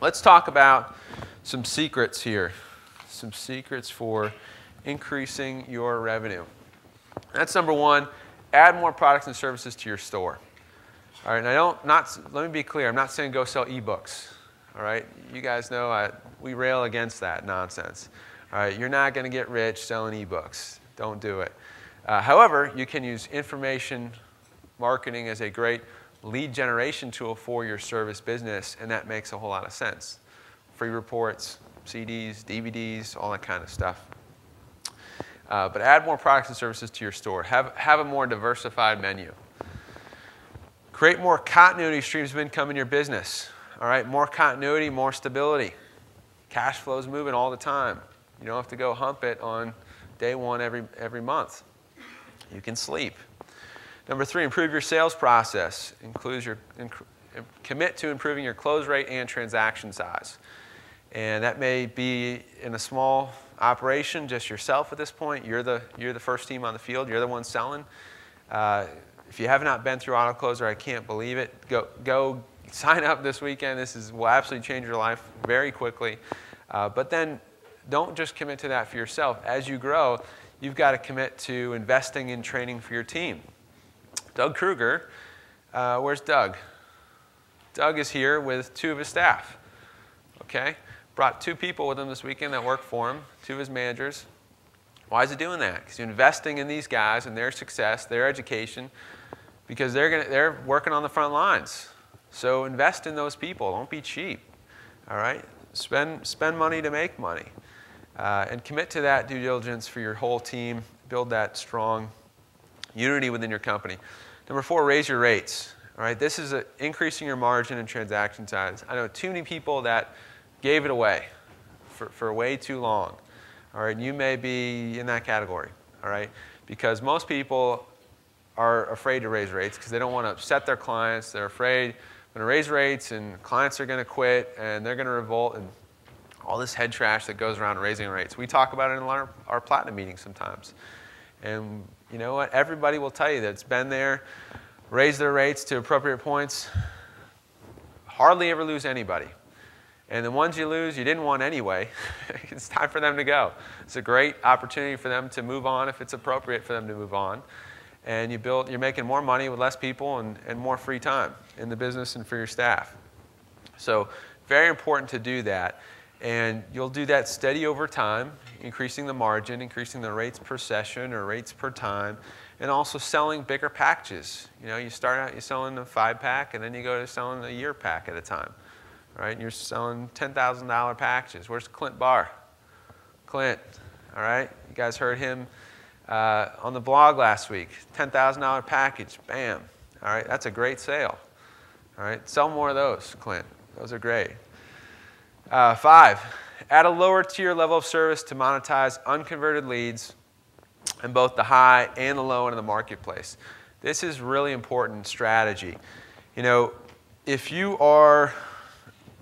Let's talk about some secrets here. Some secrets for increasing your revenue. That's number one, add more products and services to your store. All right, now let me be clear, I'm not saying go sell ebooks. All right, you guys know we rail against that nonsense. All right, you're not going to get rich selling ebooks. Don't do it. However, you can use information marketing as a great lead generation tool for your service business, and that makes a whole lot of sense. Free reports, CDs, DVDs, all that kind of stuff. But add more products and services to your store. Have a more diversified menu. Create more continuity streams of income in your business. All right, more continuity, more stability. Cash flow's moving all the time. You don't have to go hump it on day one every month. You can sleep. Number three, improve your sales process. Commit to improving your close rate and transaction size. And that may be in a small operation, just yourself at this point. You're the first team on the field. You're the one selling. If you have not been through AutoCloser, I can't believe it. Go sign up this weekend. Will absolutely change your life very quickly. But then don't just commit to that for yourself. As you grow, you've got to commit to investing in training for your team. Doug Kruger, where's Doug? Doug is here with 2 of his staff. Okay? Brought 2 people with him this weekend that work for him, 2 of his managers. Why is he doing that? Because he's investing in these guys and their success, their education, because they're working on the front lines. So invest in those people. Don't be cheap. All right? Spend money to make money. And commit to that due diligence for your whole team. Build that strong unity within your company. Number 4, raise your rates. All right? This is increasing your margin and transaction size. I know too many people that gave it away for way too long. All right? You may be in that category. All right? Because most people are afraid to raise rates because they don't want to upset their clients. They're afraid I'm going to raise rates and clients are going to quit and they're going to revolt and all this head trash that goes around raising rates. We talk about it in our platinum meetings sometimes. And you know what? Everybody will tell you that's been there, raised their rates to appropriate points, hardly ever lose anybody. And the ones you lose, you didn't want anyway. It's time for them to go. It's a great opportunity for them to move on if it's appropriate for them to move on. And you're making more money with less people and more free time in the business and for your staff. So very important to do that. And you'll do that steady over time, increasing the margin, increasing the rates per session or rates per time, and also selling bigger packages. You know, you start out, you're selling a 5-pack, and then you go to selling a year pack at a time. All right, and you're selling $10,000 packages. Where's Clint Barr? Clint, all right? You guys heard him on the blog last week. $10,000 package, bam. All right, that's a great sale. All right, sell more of those, Clint. Those are great. 5, add a lower tier level of service to monetize unconverted leads in both the high and the low end of the marketplace. This is really important strategy. You know, if you are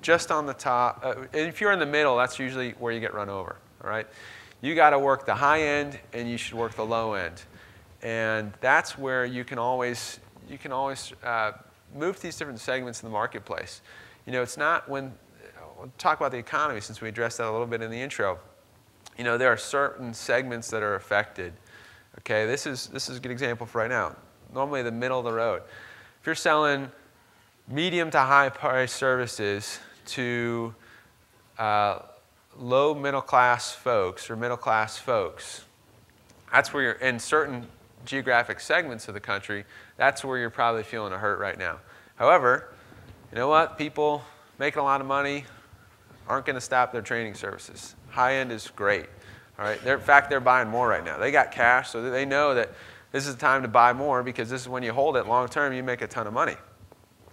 just on the top, if you're in the middle, that's usually where you get run over. All right, you got to work the high end and you should work the low end, and that's where you can always move to these different segments in the marketplace. You know, it's not when we'll talk about the economy since we addressed that a little bit in the intro. You know, there are certain segments that are affected. Okay, this is a good example for right now. Normally the middle of the road. If you're selling medium to high price services to low middle class folks or middle class folks, that's where you're in certain geographic segments of the country, that's where you're probably feeling a hurt right now. However, you know what? People making a lot of money aren't going to stop their training services. High end is great. All right? In fact, they're buying more right now. They got cash, so they know that this is the time to buy more because this is when you hold it long term, you make a ton of money.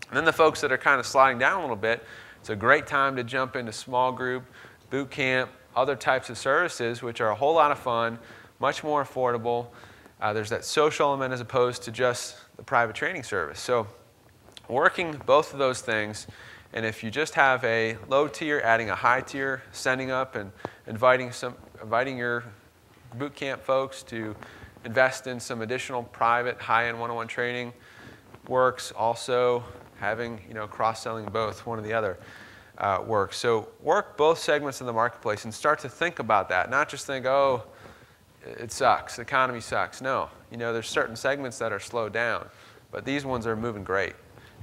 And then the folks that are kind of sliding down a little bit, it's a great time to jump into small group, boot camp, other types of services, which are a whole lot of fun, much more affordable. There's that social element as opposed to just the private training service. So working both of those things. And if you just have a low tier, adding a high tier, sending up and inviting your boot camp folks to invest in some additional private high-end one-on-one training works. Also having, you know, cross-selling both, one or the other. work. So work both segments of the marketplace and start to think about that. Not just think, oh, it sucks, the economy sucks. No, you know, there's certain segments that are slowed down, but these ones are moving great.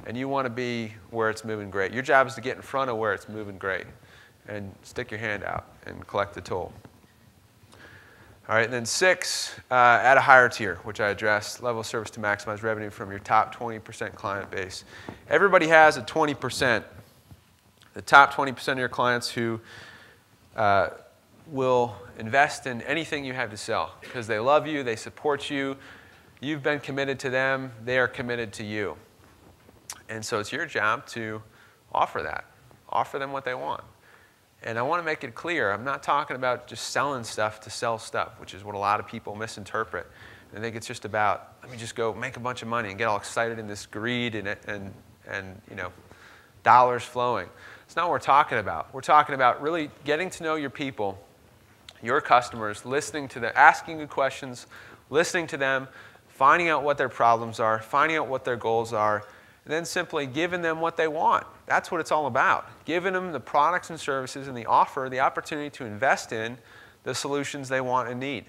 And you want to be where it's moving great. Your job is to get in front of where it's moving great and stick your hand out and collect the toll. All right, and then 6, add a higher tier, which I addressed, level of service to maximize revenue from your top 20% client base. Everybody has a 20%. The top 20% of your clients who will invest in anything you have to sell because they love you, they support you, you've been committed to them, they are committed to you. And so it's your job to offer that, offer them what they want. And I want to make it clear, I'm not talking about just selling stuff to sell stuff, which is what a lot of people misinterpret. They think it's just about, let me just go make a bunch of money and get all excited in this greed and you know, dollars flowing. It's not what we're talking about. We're talking about really getting to know your people, your customers, listening to them, asking good questions, listening to them, finding out what their problems are, finding out what their goals are, and then simply giving them what they want. That's what it's all about. Giving them the products and services and the offer, the opportunity to invest in the solutions they want and need.